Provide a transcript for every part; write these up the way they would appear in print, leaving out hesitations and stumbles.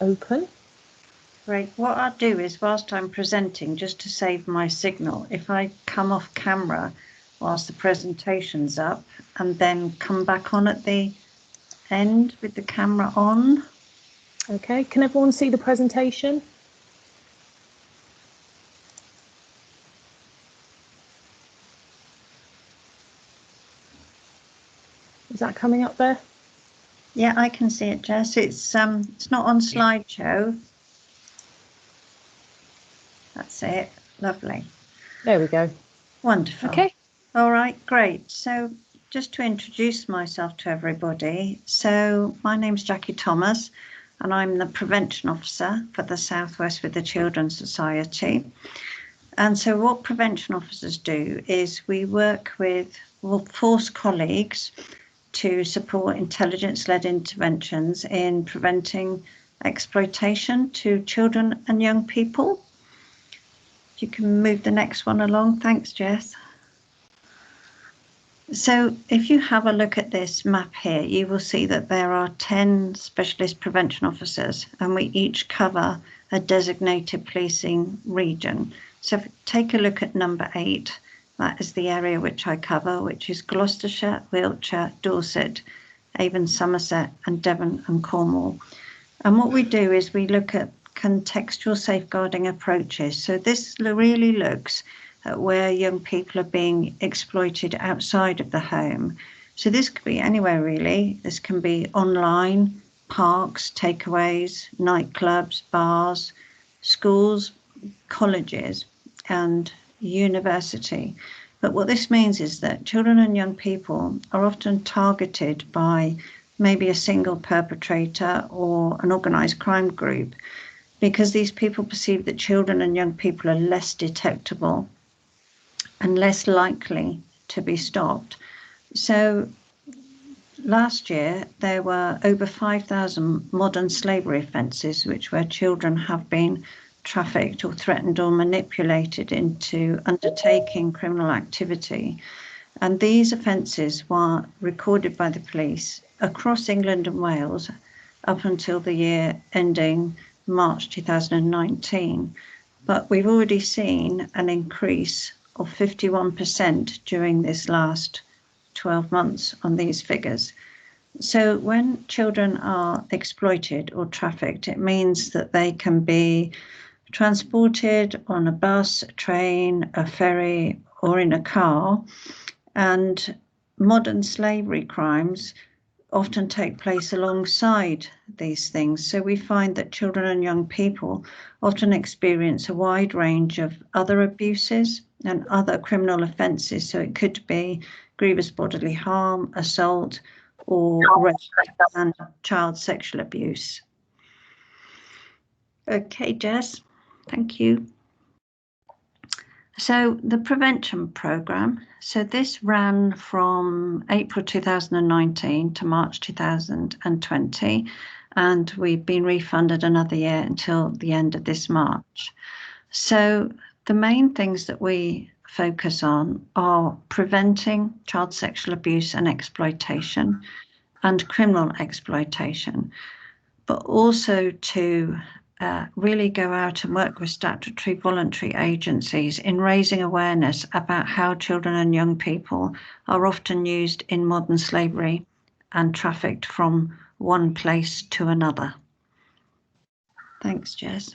open. Great. What I'll do is, whilst I'm presenting, just to save my signal, if I come off camera whilst the presentation's up and then come back on at the end with the camera on. Okay, can everyone see the presentation? Is that coming up there? Yeah, I can see it, Jess. It's not on slideshow. That's it. Lovely. There we go. Wonderful. Okay. All right, great. So just to introduce myself to everybody. So my name's Jackie Thomas, and I'm the Prevention Officer for the Southwest with the Children's Society. And so what prevention officers do is we work with force colleagues to support intelligence-led interventions in preventing exploitation to children and young people. If you can move the next one along. Thanks, Jess. So if you have a look at this map here, you will see that there are 10 specialist prevention officers, and we each cover a designated policing region. So if you take a look at number 8, that is the area which I cover, which is Gloucestershire, Wiltshire, Dorset, Avon, Somerset, and Devon and Cornwall. And what we do is we look at contextual safeguarding approaches. So this really looks at where young people are being exploited outside of the home. So this could be anywhere really. This can be online, parks, takeaways, nightclubs, bars, schools, colleges, and university. But what this means is that children and young people are often targeted by maybe a single perpetrator or an organised crime group, because these people perceive that children and young people are less detectable and less likely to be stopped. So last year, there were over 5,000 modern slavery offences, which where children have been trafficked or threatened or manipulated into undertaking criminal activity. And these offences were recorded by the police across England and Wales up until the year ending March 2019. But we've already seen an increase of 51% during this last 12 months on these figures. So when children are exploited or trafficked, it means that they can be transported on a bus, a train, a ferry, or in a car. And modern slavery crimes often take place alongside these things. So we find that children and young people often experience a wide range of other abuses and other criminal offences. So it could be grievous bodily harm, assault, or rape and child sexual abuse. Okay, Jess, thank you. So the prevention programme, so this ran from April 2019 to March 2020, and we've been refunded another year until the end of this March. So the main things that we focus on are preventing child sexual abuse and exploitation and criminal exploitation, but also to really go out and work with statutory voluntary agencies in raising awareness about how children and young people are often used in modern slavery and trafficked from one place to another. Thanks, Jess.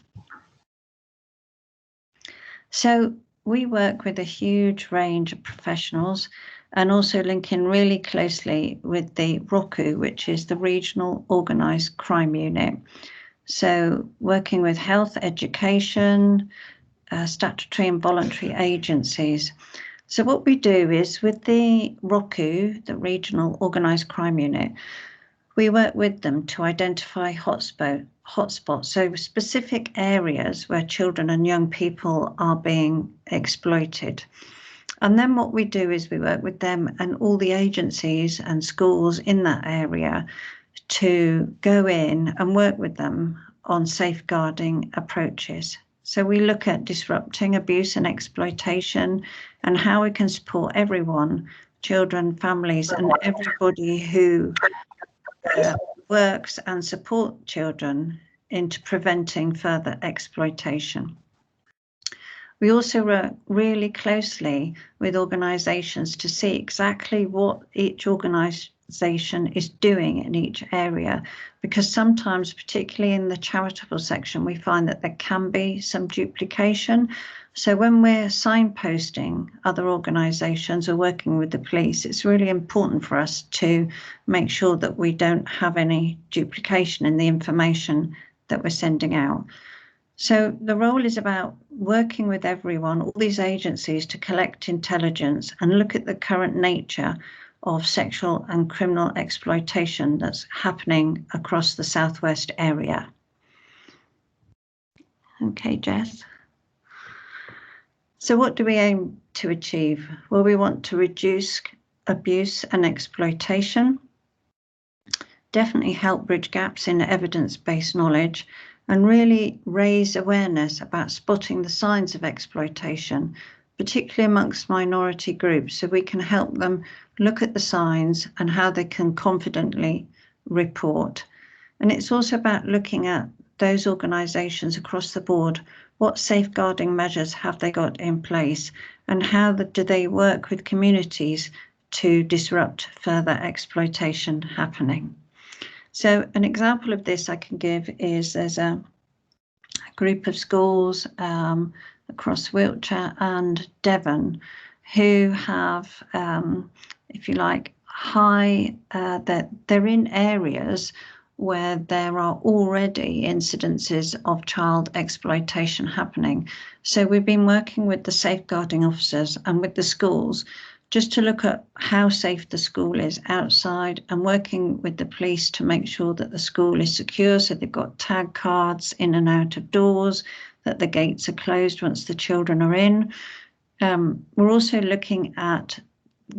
So we work with a huge range of professionals and also linking really closely with the ROCU, which is the Regional Organised Crime Unit. So working with health, education, statutory and voluntary agencies. So what we do is with the ROCU, the Regional Organised Crime Unit, we work with them to identify hotspots, so specific areas where children and young people are being exploited. And then what we do is we work with them and all the agencies and schools in that area to go in and work with them on safeguarding approaches. So we look at disrupting abuse and exploitation and how we can support everyone, children, families, and everybody who works and support children into preventing further exploitation. We also work really closely with organisations to see exactly what each organisation is doing in each area, because sometimes, particularly in the charitable section, we find that there can be some duplication. So when we're signposting other organisations or working with the police, it's really important for us to make sure that we don't have any duplication in the information that we're sending out. So the role is about working with everyone, all these agencies, to collect intelligence and look at the current nature of sexual and criminal exploitation that's happening across the southwest area. Okay, Jess. So what do we aim to achieve? Well, we want to reduce abuse and exploitation, definitely help bridge gaps in evidence-based knowledge, and really raise awareness about spotting the signs of exploitation, particularly amongst minority groups, so we can help them look at the signs and how they can confidently report. And it's also about looking at those organisations across the board. What safeguarding measures have they got in place, and how do they work with communities to disrupt further exploitation happening? So an example of this I can give is there's a group of schools across Wiltshire and Devon who have, if you like, they're in areas where there are already incidences of child exploitation happening. So we've been working with the safeguarding officers and with the schools just to look at how safe the school is outside, and working with the police to make sure that the school is secure, so they've got tag cards in and out of doors, that the gates are closed once the children are in. We're also looking at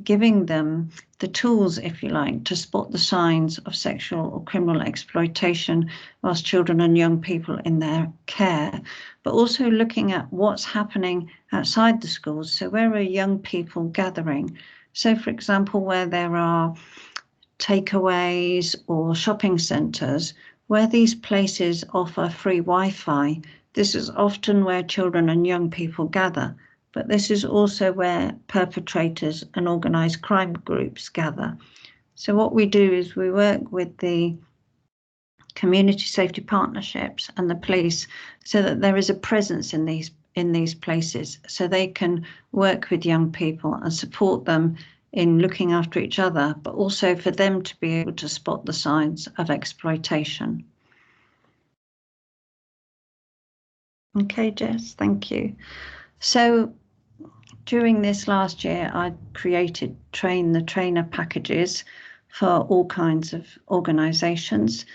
giving them the tools, if you like, to spot the signs of sexual or criminal exploitation whilst children and young people in their care, but also looking at what's happening outside the schools. So where are young people gathering? So, for example, where there are takeaways or shopping centres, where these places offer free Wi-Fi, this is often where children and young people gather. But this is also where perpetrators and organised crime groups gather. So what we do is we work with the community safety partnerships and the police so that there is a presence in these places, so they can work with young people and support them in looking after each other, but also for them to be able to spot the signs of exploitation. Okay, Jess, thank you. So during this last year, I created Train the Trainer packages for all kinds of organisations.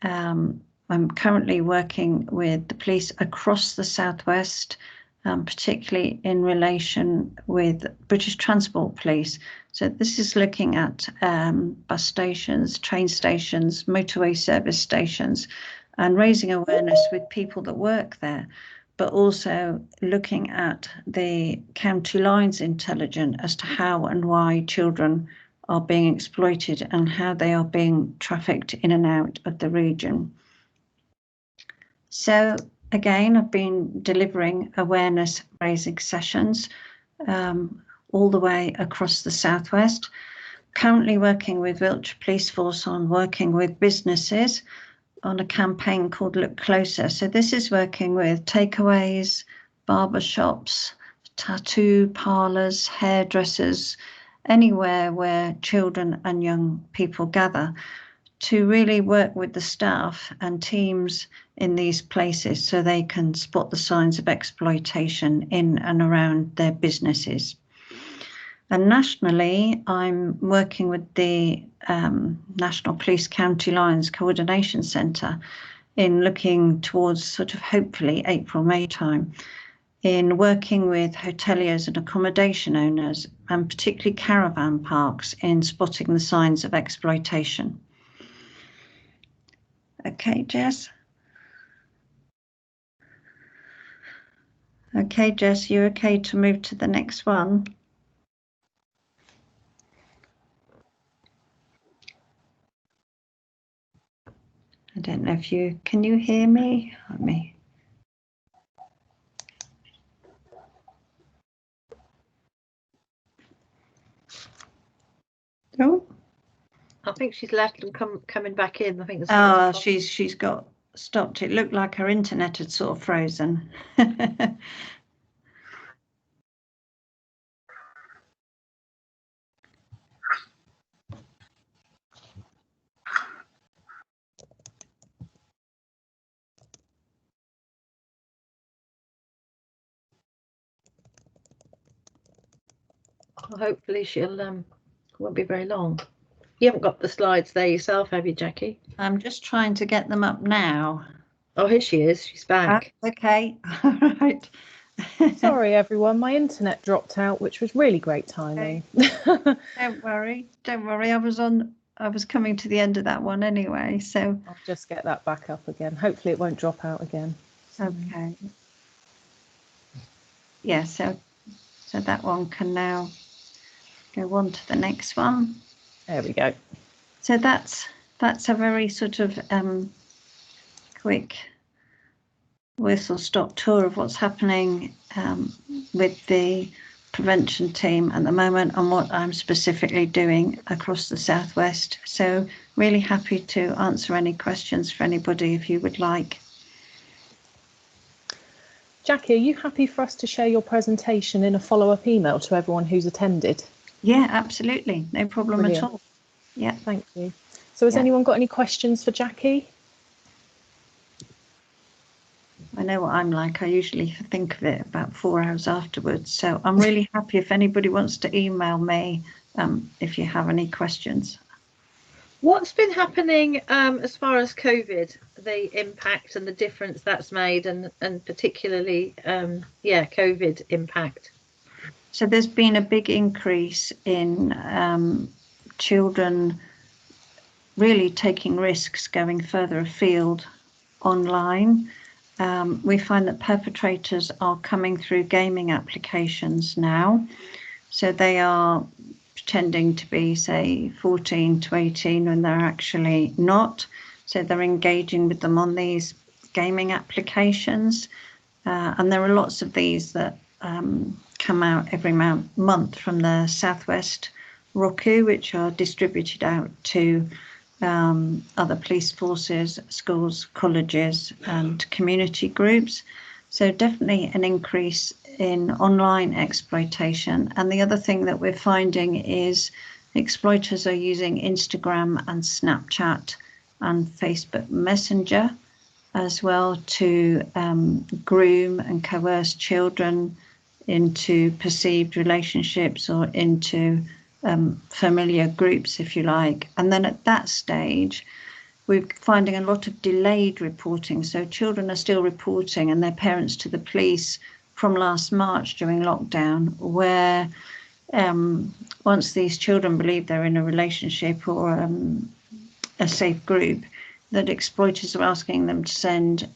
I'm currently working with the police across the southwest, particularly in relation with British Transport Police. So this is looking at bus stations, train stations, motorway service stations, and raising awareness with people that work there, but also looking at the county lines intelligence as to how and why children are being exploited and how they are being trafficked in and out of the region. So again, I've been delivering awareness raising sessions all the way across the southwest. Currently working with Wiltshire Police Force on working with businesses on a campaign called Look Closer. So this is working with takeaways, barber shops, tattoo parlours, hairdressers, anywhere where children and young people gather, to really work with the staff and teams in these places so they can spot the signs of exploitation in and around their businesses. And nationally, I'm working with the National Police County Lines Coordination Centre in looking towards sort of hopefully April, May time, in working with hoteliers and accommodation owners, and particularly caravan parks, in spotting the signs of exploitation. Okay, Jess. Okay, Jess, you okay to move to the next one? I don't know if can you hear me? Let me. Oh, I think she's left and coming back in. I think. Oh, she's got stopped. It looked like her internet had sort of frozen. Well, hopefully she'll won't be very long. You haven't got the slides there yourself, have you, Jackie? I'm just trying to get them up now. Oh, here she is. She's back. Okay, all right. Sorry, everyone. My internet dropped out, which was really great timing. Okay. Don't worry. I was coming to the end of that one anyway, so. I'll just get that back up again. Hopefully it won't drop out again. Okay. Yeah, so that one can now go on to the next one. There we go. So that's a very sort of quick whistle-stop tour of what's happening with the prevention team at the moment and what I'm specifically doing across the Southwest. So really happy to answer any questions for anybody if you would like. Jackie, are you happy for us to share your presentation in a follow-up email to everyone who's attended? Yeah, absolutely. No problem at all. Yeah. Thank you. So has anyone got any questions for Jackie? I know what I'm like. I usually think of it about 4 hours afterwards. So I'm really happy if anybody wants to email me if you have any questions. What's been happening as far as COVID, the impact and the difference that's made, and particularly, COVID impact? So there's been a big increase in children really taking risks, going further afield online. We find that perpetrators are coming through gaming applications now. So they are pretending to be, say, 14 to 18 when they're actually not. So they're engaging with them on these gaming applications. And there are lots of these that come out every month from the Southwest ROCU, which are distributed out to other police forces, schools, colleges, and community groups. So definitely an increase in online exploitation. And the other thing that we're finding is exploiters are using Instagram and Snapchat and Facebook Messenger as well to groom and coerce children into perceived relationships or into familiar groups, if you like. And then at that stage, we're finding a lot of delayed reporting. So children are still reporting and their parents to the police from last March during lockdown, where once these children believe they're in a relationship or a safe group, that exploiters are asking them to send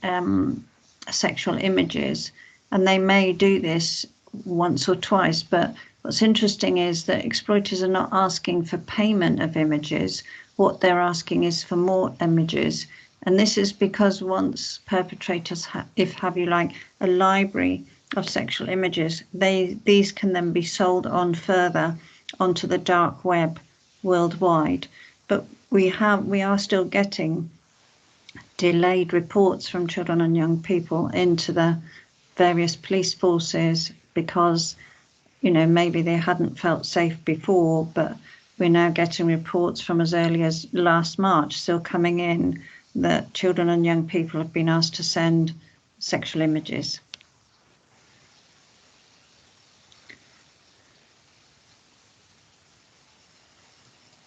sexual images. And they may do this once or twice, but what's interesting is that exploiters are not asking for payment of images. What they're asking is for more images. And this is because once perpetrators have you like a library of sexual images, these can then be sold on further onto the dark web worldwide. But we are still getting delayed reports from children and young people into the various police forces because, you know, maybe they hadn't felt safe before, but we're now getting reports from as early as last March still coming in that children and young people have been asked to send sexual images.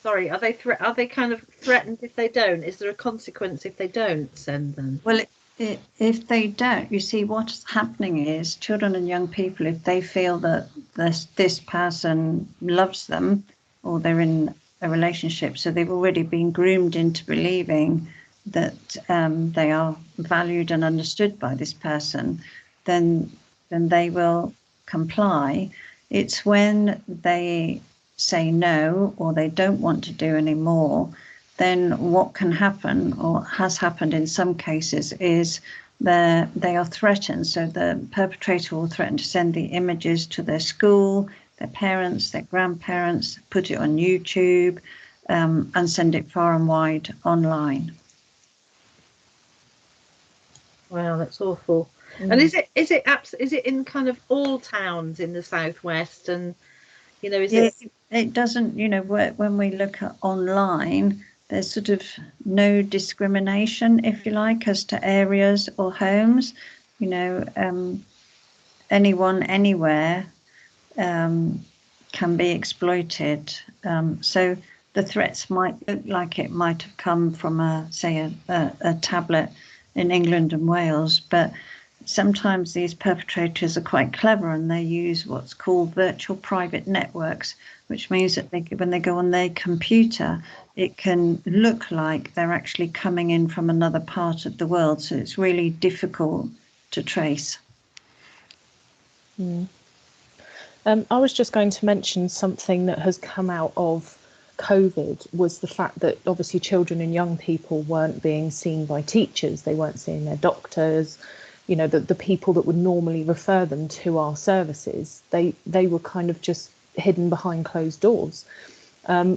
Sorry, are they kind of threatened if they don't? Is there a consequence if they don't send them? Well, if they don't, you see, what's happening is children and young people, if they feel that this person loves them or they're in a relationship, so they've already been groomed into believing that they are valued and understood by this person, then they will comply. It's when they say no or they don't want to do any more then what can happen, or has happened in some cases, is they are threatened. So the perpetrator will threaten to send the images to their school, their parents, their grandparents, put it on YouTube, and send it far and wide online. Wow, that's awful. And is it in kind of all towns in the southwest? And it doesn't, when we look at online, there's sort of no discrimination, if you like, as to areas or homes. Anyone anywhere can be exploited. So the threats might look like it might have come from a tablet in England and Wales, but sometimes these perpetrators are quite clever and they use what's called virtual private networks, which means that when they go on their computer, it can look like they're actually coming in from another part of the world. So it's really difficult to trace. I was just going to mention something that has come out of COVID was the fact that obviously children and young people weren't being seen by teachers. They weren't seeing their doctors. The people that would normally refer them to our services, they were kind of just hidden behind closed doors.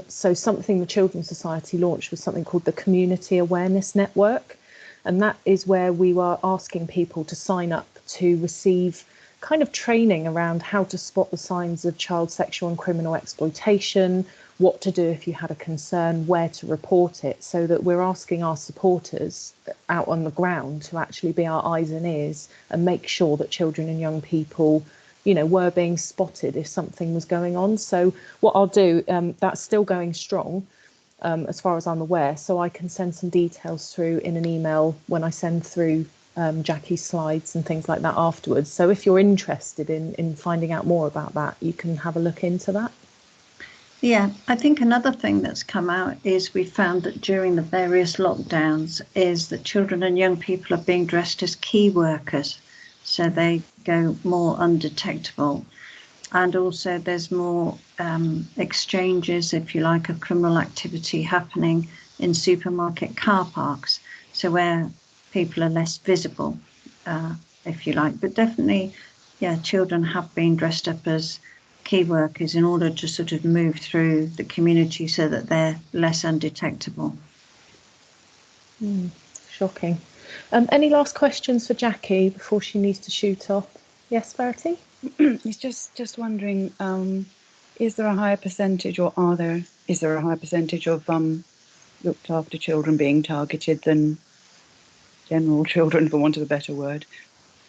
So something the Children's Society launched was something called the Community Awareness Network. And that is where we were asking people to sign up to receive kind of training around how to spot the signs of child sexual and criminal exploitation, what to do if you had a concern, where to report it, so that we're asking our supporters out on the ground to actually be our eyes and ears and make sure that children and young people, were being spotted if something was going on. So what I'll do, that's still going strong as far as I'm aware, so I can send some details through in an email when I send through Jackie's slides and things like that afterwards. So if you're interested in finding out more about that, you can have a look into that. Yeah, I think another thing that's come out is we found that during the various lockdowns is that children and young people are being dressed as key workers, so they go more undetectable. And also there's more exchanges, if you like, of criminal activity happening in supermarket car parks, so where people are less visible, if you like. But definitely, children have been dressed up as key workers in order to sort of move through the community so that they're less undetectable. Shocking. Any last questions for Jackie before she needs to shoot off? Yes, Verity? It's just wondering, is there a higher percentage, or is there a higher percentage of looked after children being targeted than general children, for want of a better word?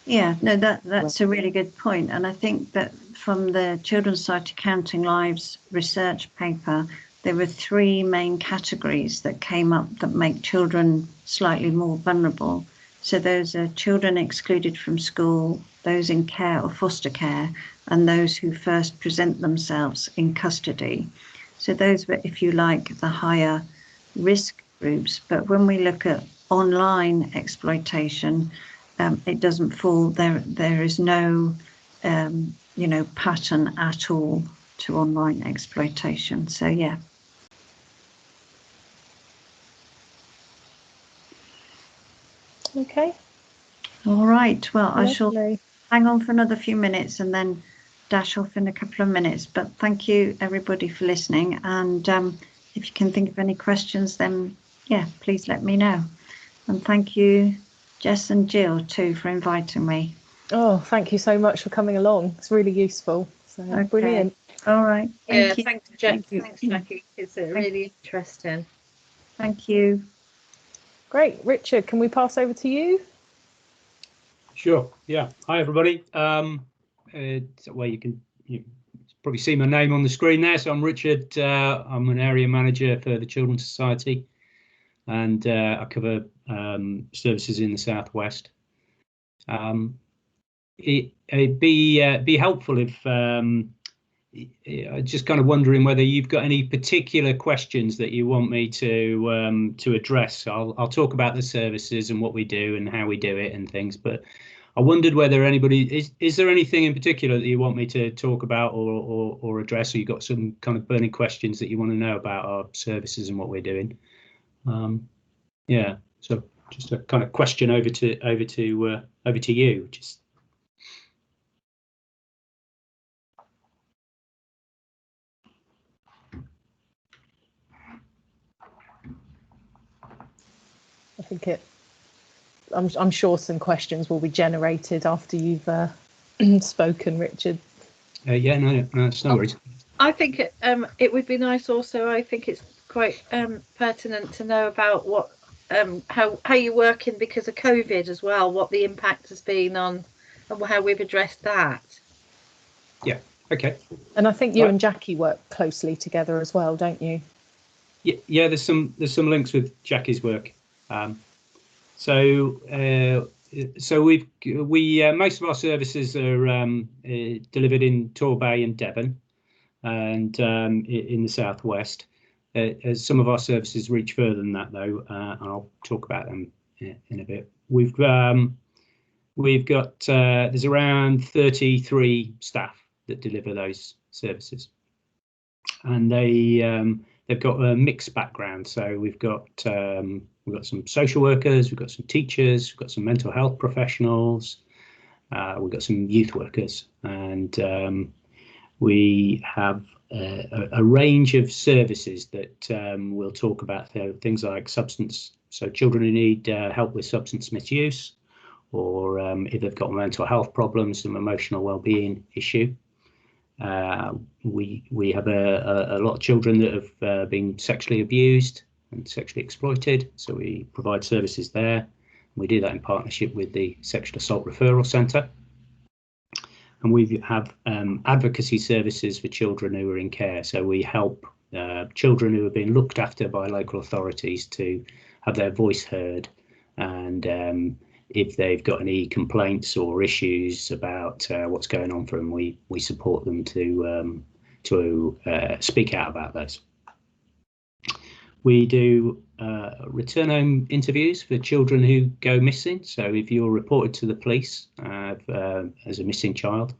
Yeah, no, that's a really good point. And I think that from the Children's Society Counting Lives research paper, there were three main categories that came up that make children slightly more vulnerable. So those are children excluded from school, those in care or foster care, and those who first present themselves in custody. So those were, if you like, the higher risk groups. But when we look at online exploitation, it doesn't fall there. There is no, pattern at all to online exploitation. So yeah. Okay. All right. Well, Lovely. I shall hang on for another few minutes and then dash off in a couple of minutes. But thank you, everybody, for listening. And if you can think of any questions, then please let me know. And thank you, Jess and Jill, too, for inviting me. Oh, thank you so much for coming along. It's really useful. So okay. Brilliant. All right. Thanks, Jackie. Thanks, Jackie. It's really interesting. Thank you. Great. Richard, can we pass over to you? Sure. Yeah. Hi, everybody. Well, you can probably see my name on the screen there. So I'm Richard. I'm an area manager for the Children's Society, and I cover services in the Southwest. It'd be helpful if just kind of wondering whether you've got any particular questions that you want me to address. I'll talk about the services and what we do and how we do it and things, but I wondered whether anybody is there anything in particular that you want me to talk about or address, or you got some kind of burning questions that you want to know about our services and what we're doing. Yeah, so just a kind of question over to you. Just I think I'm sure some questions will be generated after you've spoken, Richard. yeah, no, it's no worries. I think it would be nice also. I think it's quite pertinent to know about what how you're working because of COVID as well, what the impact has been on and how we've addressed that. Yeah, okay. And I think you and Jackie work closely together as well, don't you? Yeah, there's some links with Jackie's work. So we most of our services are delivered in Torbay and Devon, and in the southwest. Some of our services reach further than that, though, and I'll talk about them in a bit. We've got there's around 33 staff that deliver those services, and they've got a mixed background. So we've got some social workers, we've got some teachers, we've got some mental health professionals, we've got some youth workers, and we have a range of services that we'll talk about. Things like so children who need help with substance misuse, or if they've got mental health problems, some emotional well-being issue. We have a lot of children that have been sexually abused and sexually exploited, so we provide services there. We do that in partnership with the Sexual Assault Referral Centre. And we have advocacy services for children who are in care. So we help children who have been looked after by local authorities to have their voice heard, and if they've got any complaints or issues about what's going on for them, we support them to speak out about those. We do return home interviews for children who go missing. So if you're reported to the police as a missing child,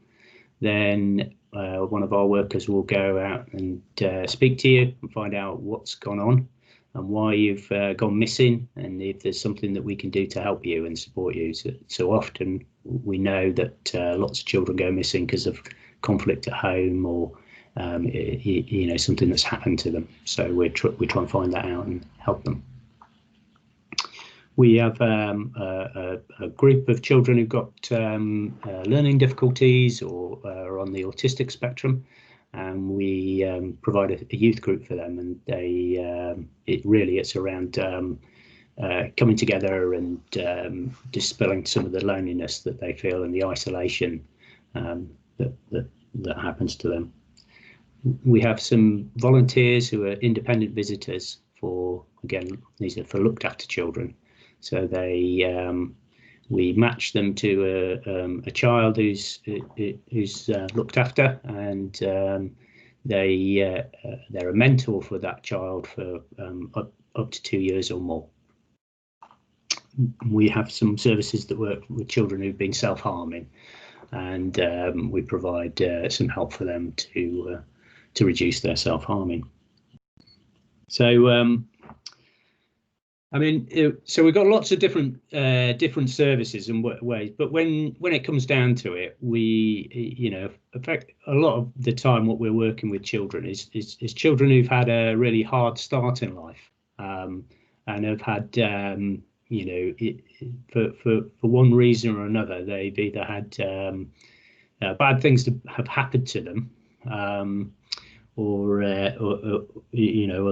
then one of our workers will go out and speak to you and find out what's gone on and why you've gone missing, and if there's something that we can do to help you and support you. So often we know that lots of children go missing because of conflict at home, or something that's happened to them. So we try and find that out and help them. We have a group of children who've got learning difficulties or are on the autistic spectrum, and we provide a youth group for them. And it's around coming together and dispelling some of the loneliness that they feel and the isolation that happens to them. We have some volunteers who are independent visitors these are for looked after children. So we match them to a child who's looked after, and they're a mentor for that child for up to 2 years or more. We have some services that work with children who've been self-harming, and we provide some help for them to reduce their self-harming. So so we've got lots of different services and ways, but when it comes down to it, in fact, a lot of the time what we're working with children is children who've had a really hard start in life, and have had for one reason or another, they've either had bad things that have happened to them, or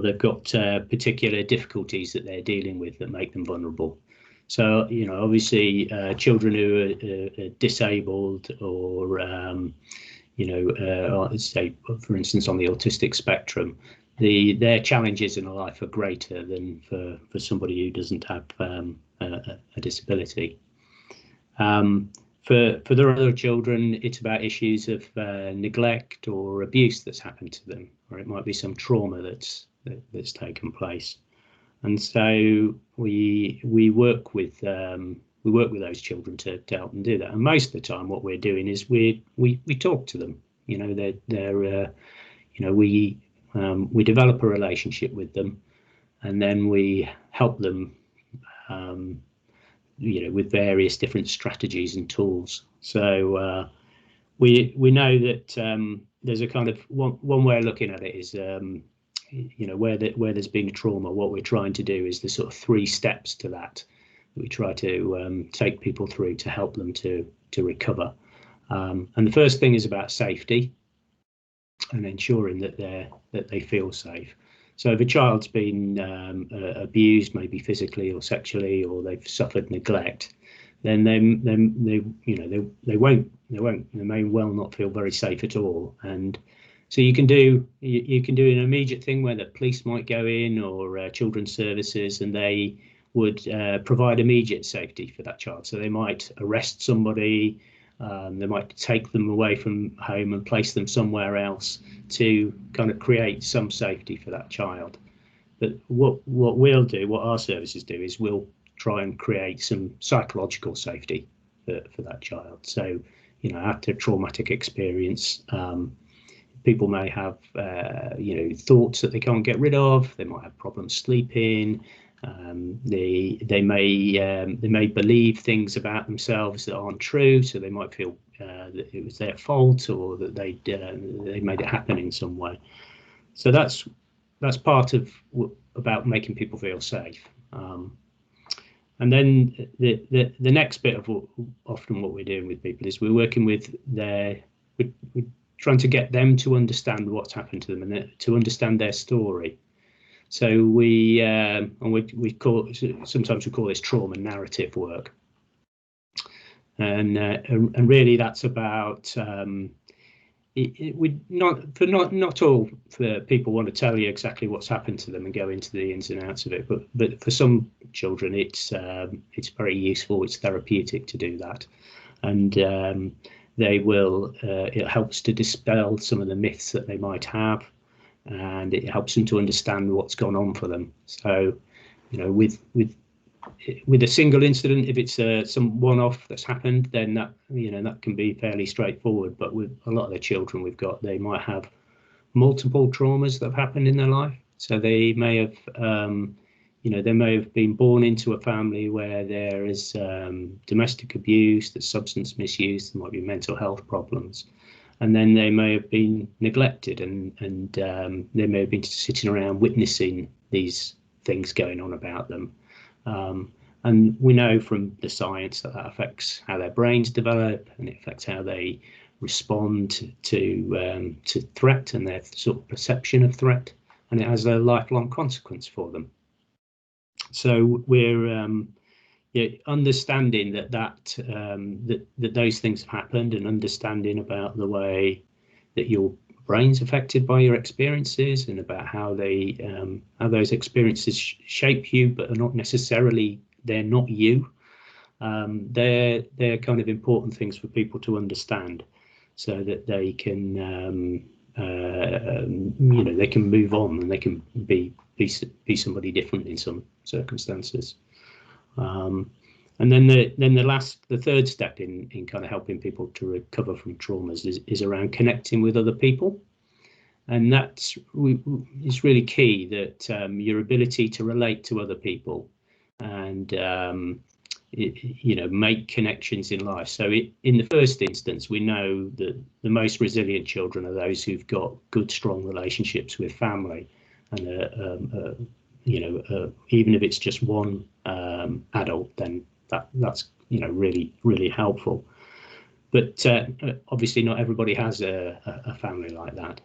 they've got particular difficulties that they're dealing with that make them vulnerable. So obviously children who are disabled, or say for instance on the autistic spectrum, their challenges in life are greater than for somebody who doesn't have a disability. For the other children, it's about issues of neglect or abuse that's happened to them, or it might be some trauma that's taken place. And so we work with those children to help them do that. And most of the time, what we're doing is we talk to them. We develop a relationship with them, and then we help them, with various different strategies and tools. So we know that there's a kind of one way of looking at it is where there's been a trauma, what we're trying to do is the sort of 3 steps to that we try to take people through to help them to recover. And the first thing is about safety and ensuring that they feel safe. So if a child's been abused, maybe physically or sexually, or they've suffered neglect, then they may well not feel very safe at all. And so you can do an immediate thing where the police might go in, or children's services, and they would provide immediate safety for that child. So they might arrest somebody, they might take them away from home and place them somewhere else to kind of create some safety for that child. But what our services do is we'll try and create some psychological safety for that child. So, after a traumatic experience, people may have, thoughts that they can't get rid of. They might have problems sleeping. They may believe things about themselves that aren't true. So they might feel that it was their fault, or that they made it happen in some way. So that's part of about making people feel safe. And then the next bit of often what we're doing with people is we're working with we're trying to get them to understand what's happened to them and to understand their story. So sometimes we call this trauma narrative work, and really that's about not all for people want to tell you exactly what's happened to them and go into the ins and outs of it, but for some children it's very useful, it's therapeutic to do that, and it helps to dispel some of the myths that they might have, and it helps them to understand what's gone on for them. So, with a single incident, if it's some one-off that's happened, then that can be fairly straightforward. But with a lot of the children we've got, they might have multiple traumas that have happened in their life. So they may have, they may have been born into a family where there is domestic abuse, there's substance misuse, there might be mental health problems. And then they may have been neglected, and they may have been sitting around witnessing these things going on about them. And we know from the science that affects how their brains develop, and it affects how they respond to threat and their sort of perception of threat, and it has a lifelong consequence for them. So we're understanding that those things have happened, and understanding about the way that your brain's affected by your experiences, and about how those experiences shape you, but are not necessarily, they're not you. They're kind of important things for people to understand, so that they can they can move on, and they can be somebody different in some circumstances. And then the third step in kind of helping people to recover from traumas is around connecting with other people, and it's really key that your ability to relate to other people and make connections in life. So in the first instance, we know that the most resilient children are those who've got good, strong relationships with family, and even if it's just one adult, then that's really, really helpful. But obviously not everybody has a family like that,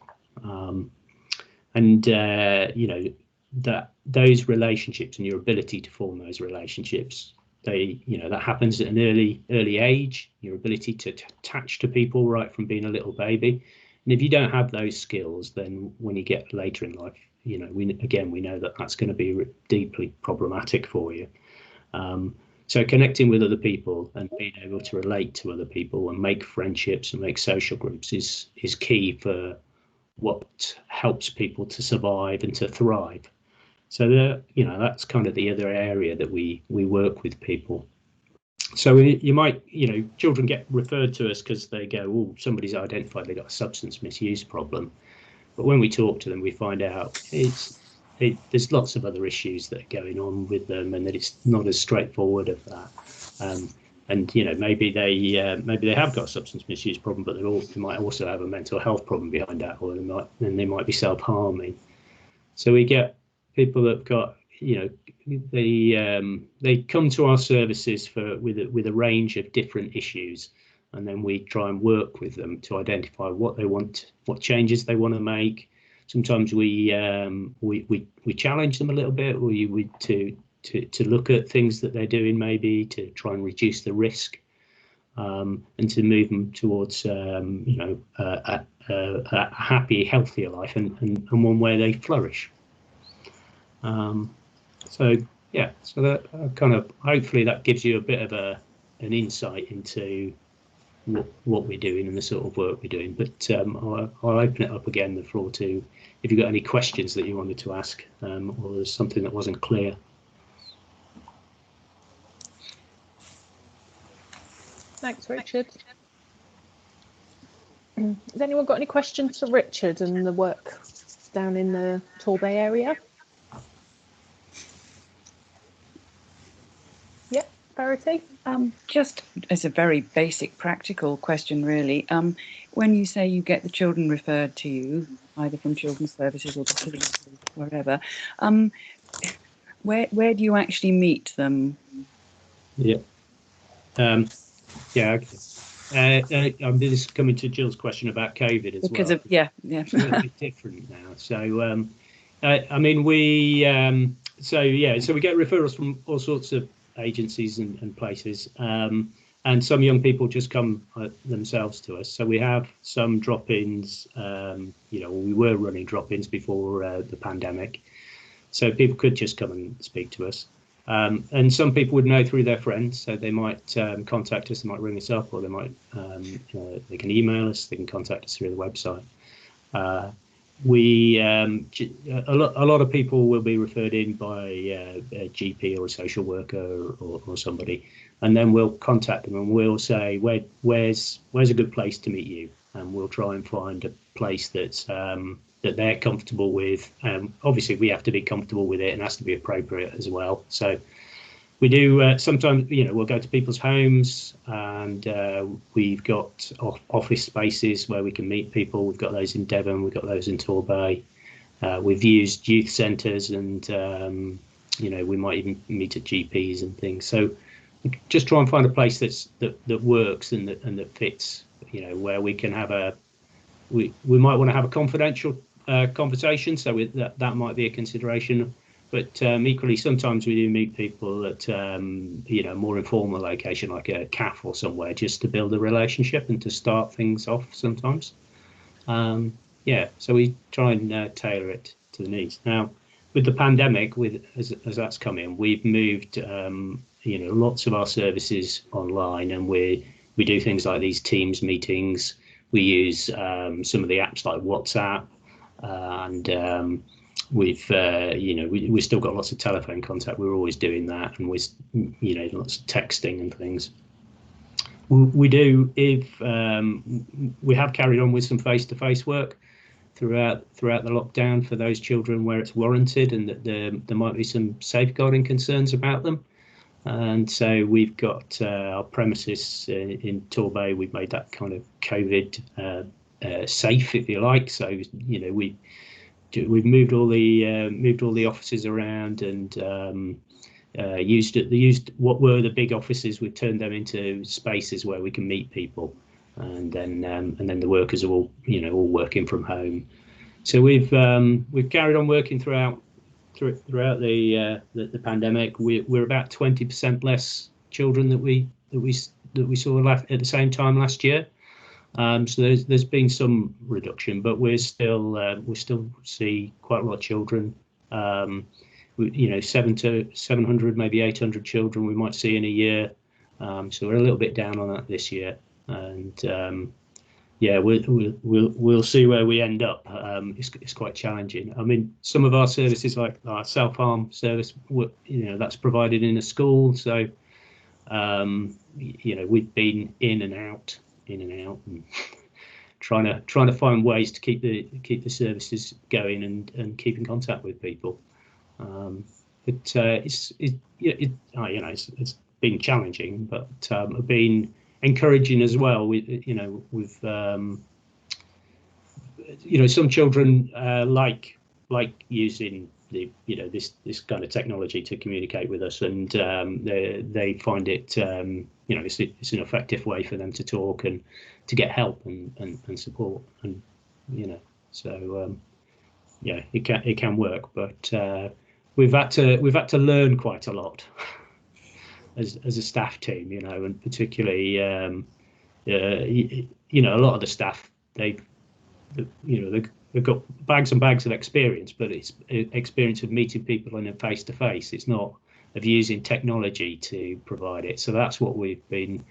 that those relationships and your ability to form those relationships, that happens at an early age. Your ability to attach to people right from being a little baby, and if you don't have those skills, then when you get later in life, we know that that's going to be deeply problematic for you. So connecting with other people and being able to relate to other people and make friendships and make social groups is key for what helps people to survive and to thrive. So that's kind of the other area that we work with people. So you might, children get referred to us because they go, oh, somebody's identified they got a substance misuse problem. But when we talk to them, we find out it's there's lots of other issues that are going on with them, and that it's not as straightforward of that. And maybe they have got a substance misuse problem, but they might also have a mental health problem behind that, or they might be self-harming. So we get people that've got, they come to our services with a range of different issues, and then we try and work with them to identify what they want, what changes they want to make. Sometimes we challenge them a little bit, or to look at things that they're doing, maybe to try and reduce the risk, and to move them towards a happy, healthier life, and one where they flourish. So that kind of, hopefully that gives you a bit of an insight into what we're doing and the sort of work we're doing. But I'll open it up again, the floor, to if you've got any questions that you wanted to ask, or there's something that wasn't clear. Thanks, Richard. Has anyone got any questions for Richard and the work down in the Torbay area? Yeah, Verity? Just as a very basic practical question, really. When you say you get the children referred to you, either from Children's Services or the police, or wherever, where do you actually meet them? Yeah. Yeah. Okay. This is coming to Jill's question about COVID as because well. It's a little bit different now. So, I mean, so we get referrals from all sorts of agencies and places, and some young people just come themselves to us. So we have some drop-ins. We were running drop-ins before the pandemic, so people could just come and speak to us. And some people would know through their friends, so they might contact us, they might ring us up, or they might they can email us, they can contact us through the website. A lot of people will be referred in by a GP or a social worker or somebody, and then we'll contact them and we'll say, where's a good place to meet you, and we'll try and find a place that's that they're comfortable with. Obviously we have to be comfortable with it, and it has to be appropriate as well. So we do sometimes, we'll go to people's homes, and we've got office spaces where we can meet people. We've got those in Devon, we've got those in Torbay. We've used youth centres, and we might even meet at GPs and things. So we just try and find a place that works and that fits, where we can have we might want to have a confidential conversation, so that might be a consideration. But equally, sometimes we do meet people at a more informal location, like a cafe or somewhere, just to build a relationship and to start things off sometimes. So we try and tailor it to the needs. Now, with the pandemic, as that's come in, we've moved lots of our services online, and we do things like these Teams meetings. We use some of the apps like WhatsApp, and we've still got lots of telephone contact. We're always doing that, and lots of texting and things. We do, if we have carried on with some face-to-face work throughout the lockdown for those children where it's warranted and that there might be some safeguarding concerns about them. And so we've got our premises in Torbay. We've made that kind of COVID safe, if you like. So we've moved all the offices around, and used what were the big offices. We've turned them into spaces where we can meet people, and then the workers are all working from home. So we've carried on working throughout the pandemic. We're about 20% less children that we saw at the same time last year. So there's been some reduction, but we still see quite a lot of children. 700, maybe 800 children we might see in a year. So we're a little bit down on that this year, and we'll see where we end up. It's quite challenging. I mean, some of our services, like our self-harm service, that's provided in a school. So we've been in and out, and trying to find ways to keep the services going and keep in contact with people. But it's been challenging, but been encouraging as well. With some children like using this kind of technology to communicate with us, and they find it it's an effective way for them to talk and to get help and support, and so it can work, but we've had to learn quite a lot as a staff team, and particularly a lot of the staff, they've got bags and bags of experience, but it's experience of meeting people in a face to face. It's not of using technology to provide it. So that's what we've been,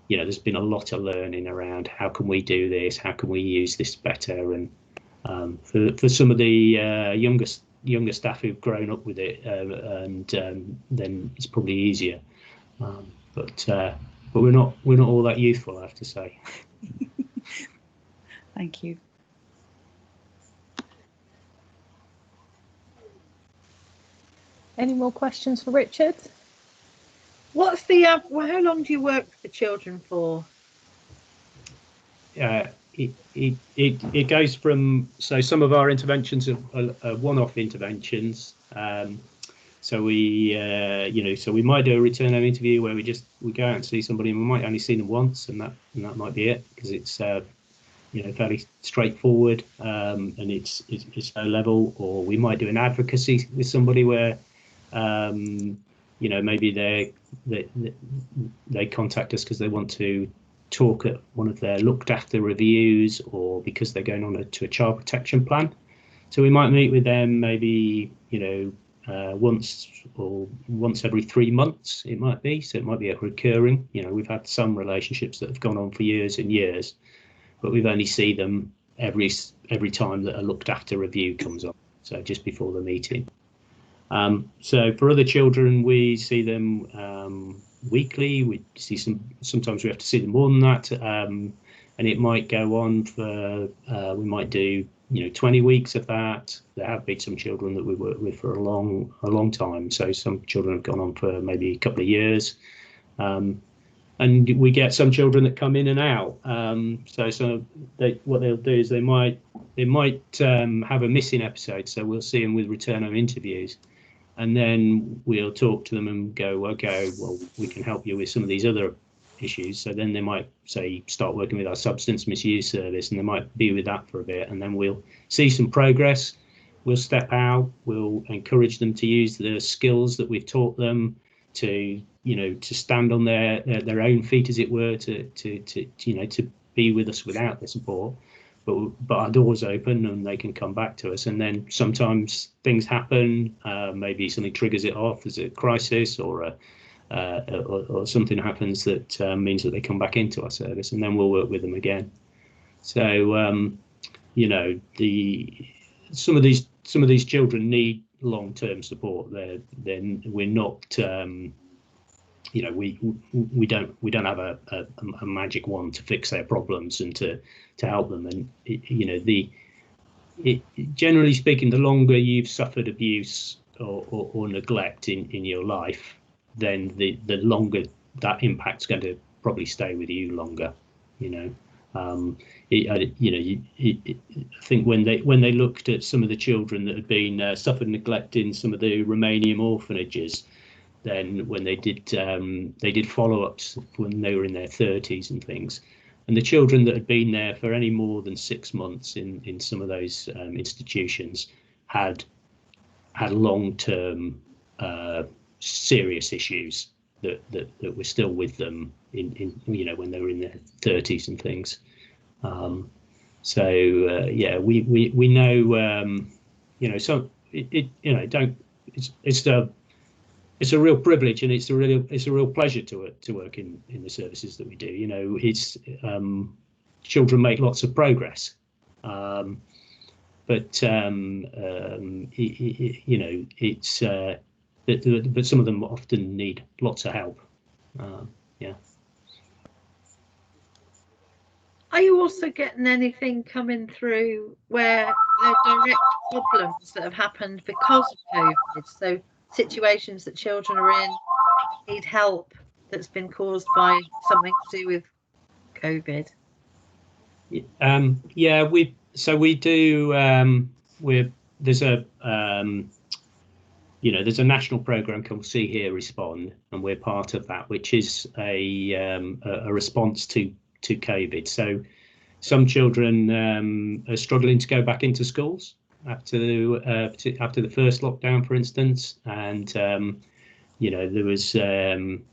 there's been a lot of learning around how can we do this, how can we use this better, and for some of the younger staff who've grown up with it, and then it's probably easier. But we're not all that youthful, I have to say. Thank you. Any more questions for Richard? What's the how long do you work with the children for? It goes from, so some of our interventions are one-off interventions. So we might do a return home interview where we go out and see somebody, and we might only see them once, and that might be it, because it's fairly straightforward, and it's low level. Or we might do an advocacy with somebody where maybe they contact us because they want to talk at one of their looked after reviews, or because they're going on to a child protection plan. So we might meet with them maybe once every 3 months, it might be. So it might be a recurring. We've had some relationships that have gone on for years and years, but we've only seen them every time that a looked after review comes on, so just before the meeting. So for other children, we see them weekly. We see sometimes we have to see them more than that, and it might go on for we might do 20 weeks of that. There have been some children that we work with for a long time, so some children have gone on for maybe a couple of years. And we get some children that come in and out. What they'll do is they might have a missing episode. So we'll see them with return home interviews, and then we'll talk to them and go, okay, well, we can help you with some of these other issues. So then they might say start working with our substance misuse service, and they might be with that for a bit, and then we'll see some progress. We'll step out. We'll encourage them to use the skills that we've taught them to stand on their own feet, as it were, to be with us without the support, but our door's open and they can come back to us. And then sometimes things happen, maybe something triggers it off as a crisis, or something happens that means that they come back into our service, and then we'll work with them again. So some of these children need long-term support. We're not we don't have a magic wand to fix their problems and to help them. And generally speaking, the longer you've suffered abuse or neglect in your life, then the longer that impact's going to probably stay with you longer. I think when they looked at some of the children that had been suffered neglect in some of the Romanian orphanages, then when they did follow-ups when they were in their 30s and things, and the children that had been there for any more than 6 months in some of those institutions had long-term serious issues that were still with them in when they were in their 30s and things. We know so it's a real privilege, and it's a real pleasure to work in the services that we do. It's children make lots of progress, but but some of them often need lots of help. Are you also getting anything coming through where there are direct problems that have happened because of COVID? So situations that children are in, need help, that's been caused by something to do with COVID? Yeah, we do. There's a there's a national program called See Here Respond, and we're part of that, which is a response to COVID. So some children are struggling to go back into schools after the first lockdown, for instance, and there was some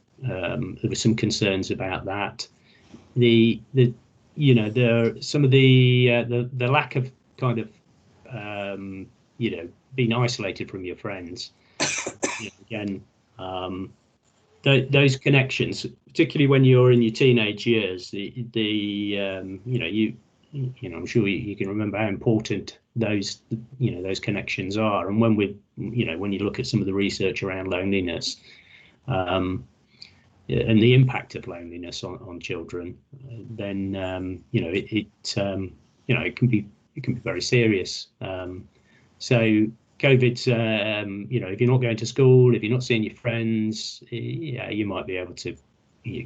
concerns about that. There some of the lack of kind of being isolated from your friends. Again, those connections, particularly when you're in your teenage years, I'm sure you can remember how important those connections are. And when when you look at some of the research around loneliness, and the impact of loneliness on children, then it can be very serious. So COVID's, if you're not going to school, if you're not seeing your friends, you might be able to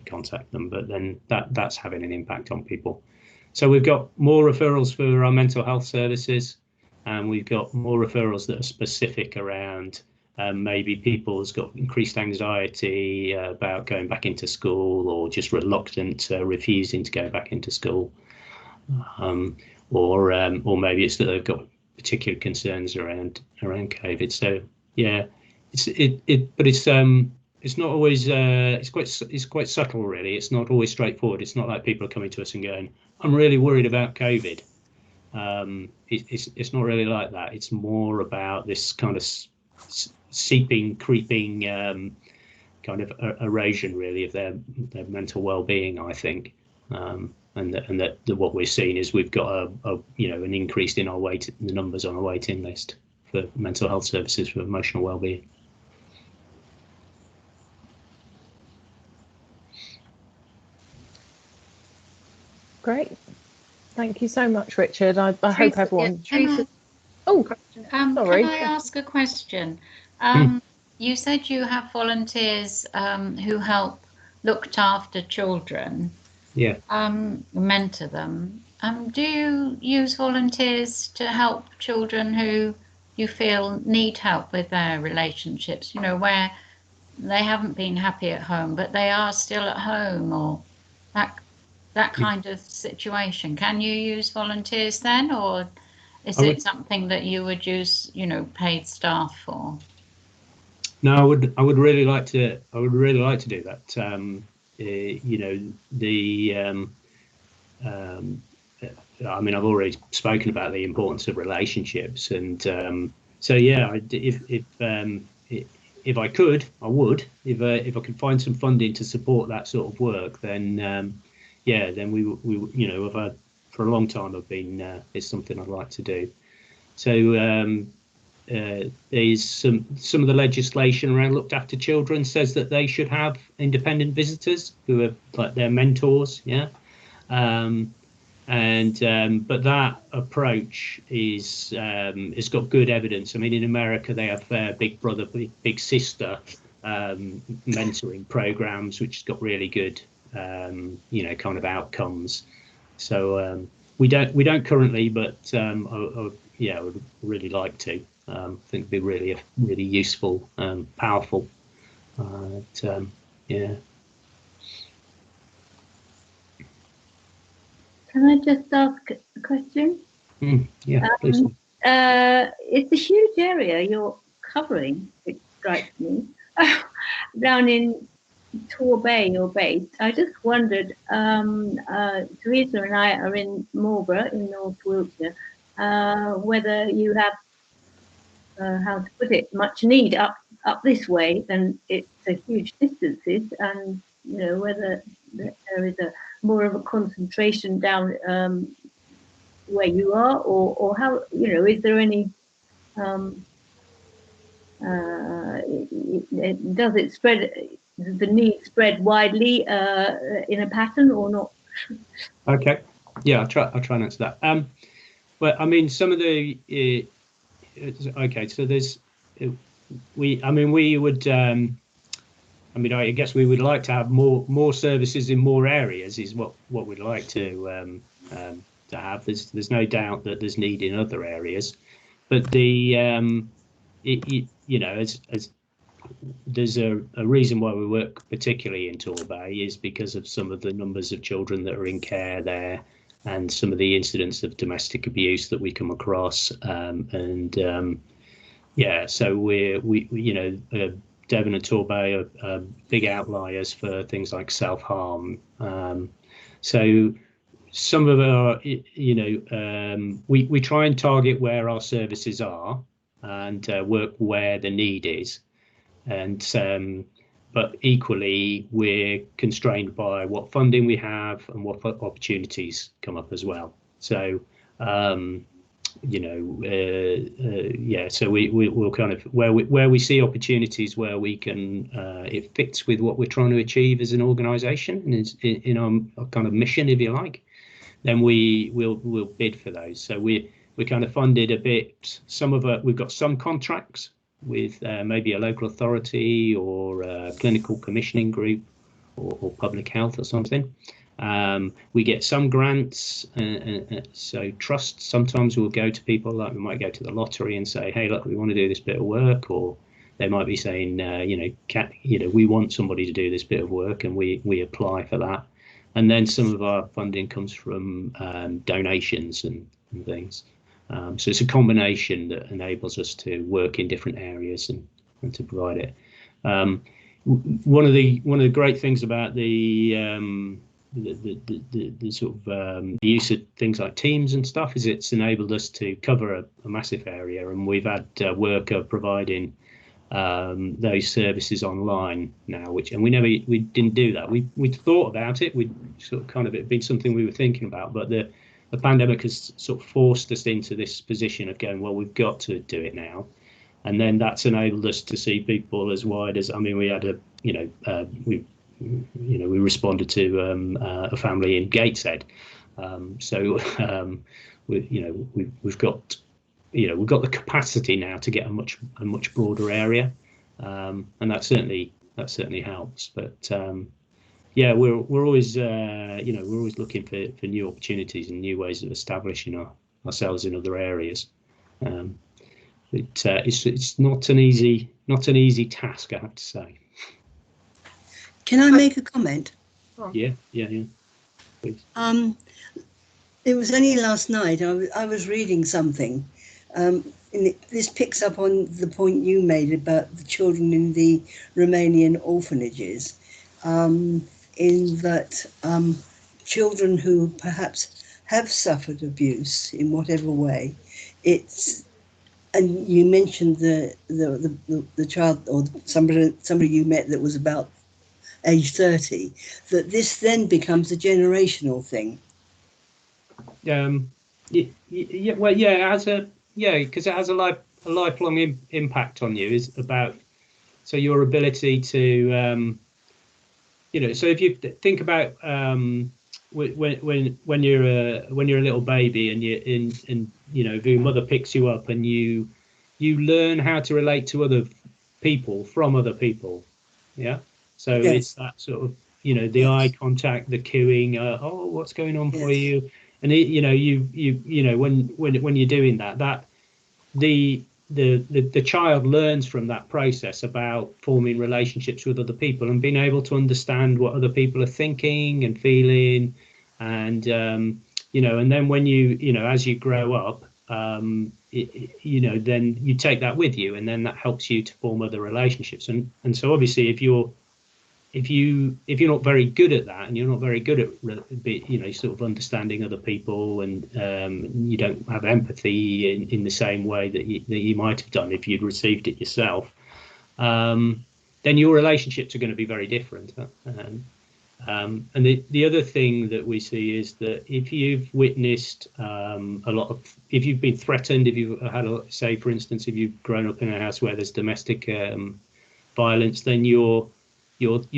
contact them, but then that's having an impact on people. So we've got more referrals for our mental health services, and we've got more referrals that are specific around maybe people who's got increased anxiety about going back into school, or just reluctant, refusing to go back into school, or maybe it's that they've got particular concerns around COVID. So yeah, it's not always it's quite subtle, really. It's not always straightforward. It's not like people are coming to us and going, I'm really worried about COVID. It's not really like that. It's more about this kind of creeping kind of erosion, really, of their mental well-being, I think. And that what we're seeing is we've got an increase in the numbers on our waiting list for mental health services for emotional well-being. Great, thank you so much, Richard. I hope everyone. Sorry. Can I ask a question? You said you have volunteers who help looked after children. Yeah. Mentor them. Do you use volunteers to help children who you feel need help with their relationships, where they haven't been happy at home, but they are still at home, or that kind of situation? Can you use volunteers then, or is it something that you would use, paid staff for? No, I would really like to do that. I've already spoken about the importance of relationships, and so yeah, if I could, I would. If I could find some funding to support that sort of work, then then we I've had for a long time. It's something I'd like to do. So there's some of the legislation around looked after children says that they should have independent visitors who are like their mentors, but that approach has got good evidence. I mean, in America they have Big Brother, Big Sister mentoring programs, which has got really good kind of outcomes. So we don't currently, but I would really like to. I think it'd be really useful, powerful. Yeah. Can I just ask a question? Yeah, please. It's a huge area you're covering, it strikes me. Down in Torbay, you're based. I just wondered, Teresa and I are in Marlborough in North Wiltshire, whether you have, how to put it, much need up this way, and it's a huge distances, and whether there is more of a concentration down where you are, or how, is there any, does it spread, the need spread widely in a pattern or not? Okay. Yeah, I'll try and answer that. Well, I mean, some of the okay, so there's we would I guess we would like to have more services in more areas is what we'd like to have. There's no doubt that there's need in other areas, but the as there's a reason why we work particularly in Torbay is because of some of the numbers of children that are in care there, and some of the incidents of domestic abuse that we come across, so we Devon and Torbay are big outliers for things like self-harm. So some of our, we try and target where our services are and work where the need is. And but equally, we're constrained by what funding we have and what opportunities come up as well. So so we'll kind of where we see opportunities where we can it fits with what we're trying to achieve as an organisation and is in our kind of mission, if you like, then we'll bid for those. So we're kind of funded a bit. We've got some contracts with maybe a local authority or a clinical commissioning group or public health or something. We get some grants, so trusts sometimes will go to people, like we might go to the lottery and say, hey, look, we want to do this bit of work, or they might be saying, we want somebody to do this bit of work, and we apply for that. And then some of our funding comes from donations and things. So it's a combination that enables us to work in different areas and to provide it. One of the great things about the sort of the use of things like Teams and stuff is it's enabled us to cover a massive area, and we've had work of providing those services online now, we didn't do that. We thought about it. We sort of kind of, it'd been something we were thinking about, but the pandemic has sort of forced us into this position of going, well, we've got to do it now. And then that's enabled us to see people as wide as, we had we responded to a family in Gateshead. We've got the capacity now to get a much broader area, and that certainly helps. But we're always looking for new opportunities and new ways of establishing ourselves in other areas. It's not an easy task, I have to say. Can I make a comment? Yeah. Please. It was only last night I was reading something. And this picks up on the point you made about the children in the Romanian orphanages, in that children who perhaps have suffered abuse in whatever way, and you mentioned the child or somebody you met that was about age 30, that this then becomes a generational thing. Because it has a lifelong impact on you. Is about your ability to so if you think about when you're a little baby and if your mother picks you up and you learn how to relate to other people from other people, so yes. It's that sort of the eye contact, the cueing, what's going on for you, and when you're doing that the child learns from that process about forming relationships with other people and being able to understand what other people are thinking and feeling, and and then when as you grow up, then you take that with you, and then that helps you to form other relationships, and so obviously if you're not very good at that, and you're not very good at sort of understanding other people, and you don't have empathy in the same way that you might have done if you'd received it yourself, then your relationships are going to be very different. And the other thing that we see is that if you've witnessed if you've been threatened, if you've had say for instance, if you've grown up in a house where there's domestic violence, then your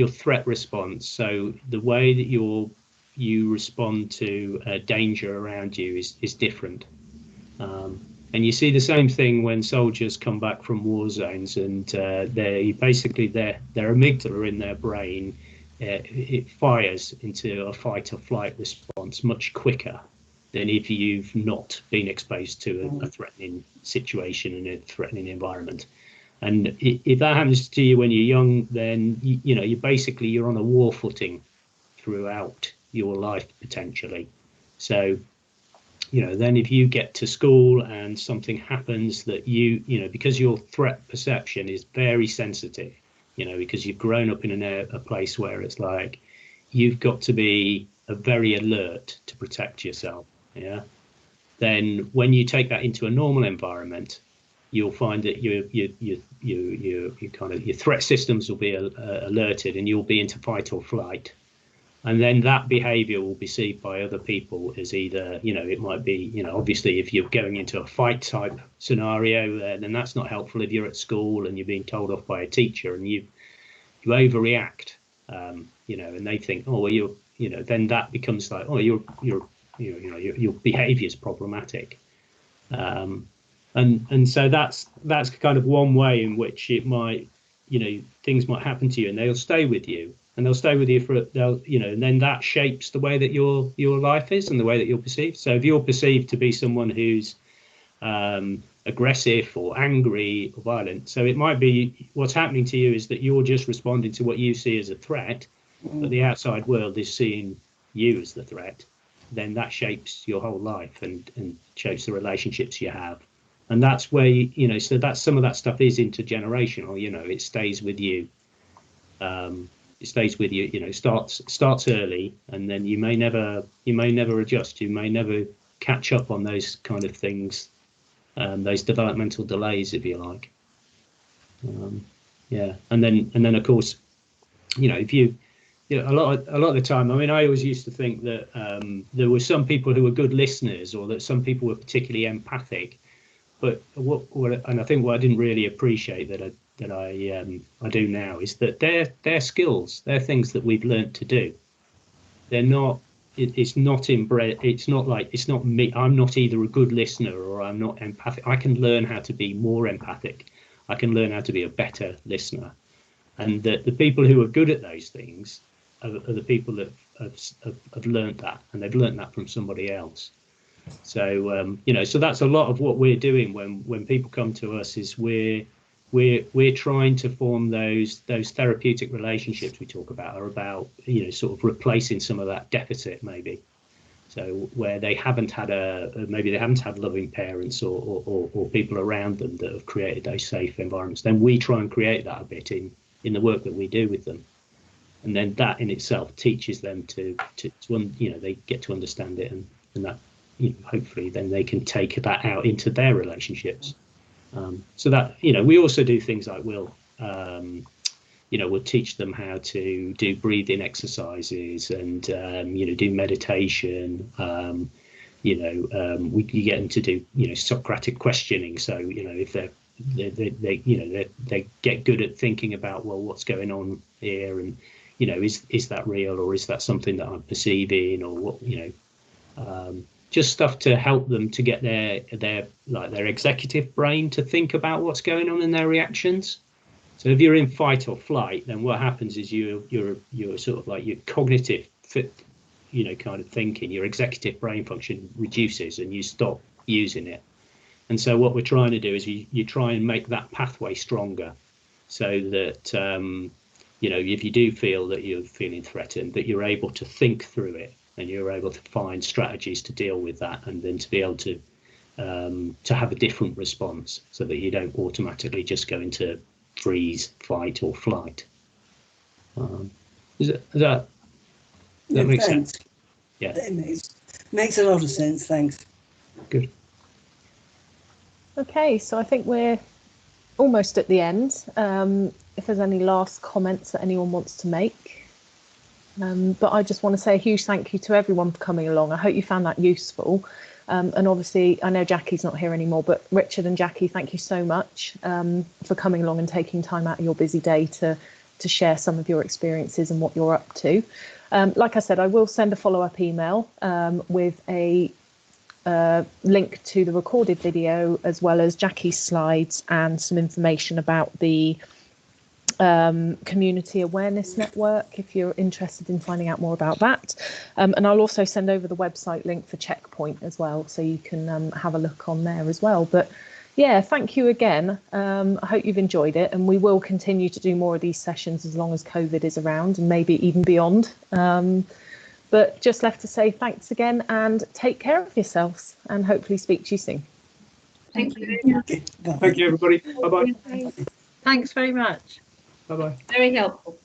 threat response, so the way that your you respond to danger around you is different. And you see the same thing when soldiers come back from war zones, and they basically their amygdala in their brain, it fires into a fight or flight response much quicker than if you've not been exposed to a threatening situation and a threatening environment. And if that happens to you when you're young, then you're on a war footing throughout your life potentially. So then if you get to school and something happens that because your threat perception is very sensitive, because you've grown up in a place where it's like you've got to be very alert to protect yourself. Yeah. Then when you take that into a normal environment, you'll find that your threat systems will be alerted, and you'll be into fight or flight. And then that behavior will be seen by other people as either, it might be, obviously if you're going into a fight type scenario, then that's not helpful if you're at school and you're being told off by a teacher and you overreact, and they think, oh, well, then that becomes like, oh, your behavior is problematic. And so that's kind of one way in which it might, things might happen to you and they'll stay with you. And they'll stay with you and then that shapes the way that your life is and the way that you're perceived. So if you're perceived to be someone who's aggressive or angry or violent, so it might be what's happening to you is that you're just responding to what you see as a threat, but the outside world is seeing you as the threat. Then that shapes your whole life and shapes the relationships you have. And that's where, so that's some of that stuff is intergenerational, it stays with you. It stays with you, starts early, and then you may never adjust. You may never catch up on those kind of things, those developmental delays, if you like. And then of course, if you a lot of the time, I mean, I always used to think that there were some people who were good listeners, or that some people were particularly empathic. But and I think what I didn't really appreciate that I do now is that they're skills, they're things that we've learnt to do. They're not. It's not inbred. It's not me. I'm not either a good listener or I'm not empathic. I can learn how to be more empathic. I can learn how to be a better listener. And the people who are good at those things are the people that have learnt that, and they've learnt that from somebody else. So so that's a lot of what we're doing when people come to us, is we're trying to form those therapeutic relationships we talk about, are about sort of replacing some of that deficit, maybe. So where they haven't had loving parents or people around them that have created those safe environments, then we try and create that a bit in the work that we do with them, and then that in itself teaches them to they get to understand it, and that hopefully then they can take that out into their relationships. So that we also do things like we'll teach them how to do breathing exercises and do meditation. We get them to do Socratic questioning. So if they get good at thinking about, well, what's going on here, and is that real, or is that something that I'm perceiving, or what just stuff to help them to get their executive brain to think about what's going on in their reactions. So if you're in fight or flight, then what happens is you're sort of like your cognitive kind of thinking, your executive brain function reduces and you stop using it. And so what we're trying to do is you try and make that pathway stronger, so that if you do feel that you're feeling threatened, that you're able to think through it, and you're able to find strategies to deal with that, and then to be able to have a different response, so that you don't automatically just go into freeze, fight, or flight. Does that make sense? Yeah, it makes a lot of sense. Thanks. Good. Okay, so I think we're almost at the end. If there's any last comments that anyone wants to make. But I just want to say a huge thank you to everyone for coming along. I hope you found that useful. And obviously, I know Jackie's not here anymore, but Richard and Jackie, thank you so much for coming along and taking time out of your busy day to to share some of your experiences and what you're up to. Like I said, I will send a follow-up email with a link to the recorded video, as well as Jackie's slides and some information about the Community Awareness Network, if you're interested in finding out more about that. And I'll also send over the website link for Checkpoint as well, so you can have a look on there as well. But yeah, thank you again. I hope you've enjoyed it, and we will continue to do more of these sessions as long as COVID is around, and maybe even beyond. But just left to say thanks again, and take care of yourselves, and hopefully speak to you soon. Thank you. Thank you, everybody. Bye-bye. Thanks very much. Bye-bye. Very helpful.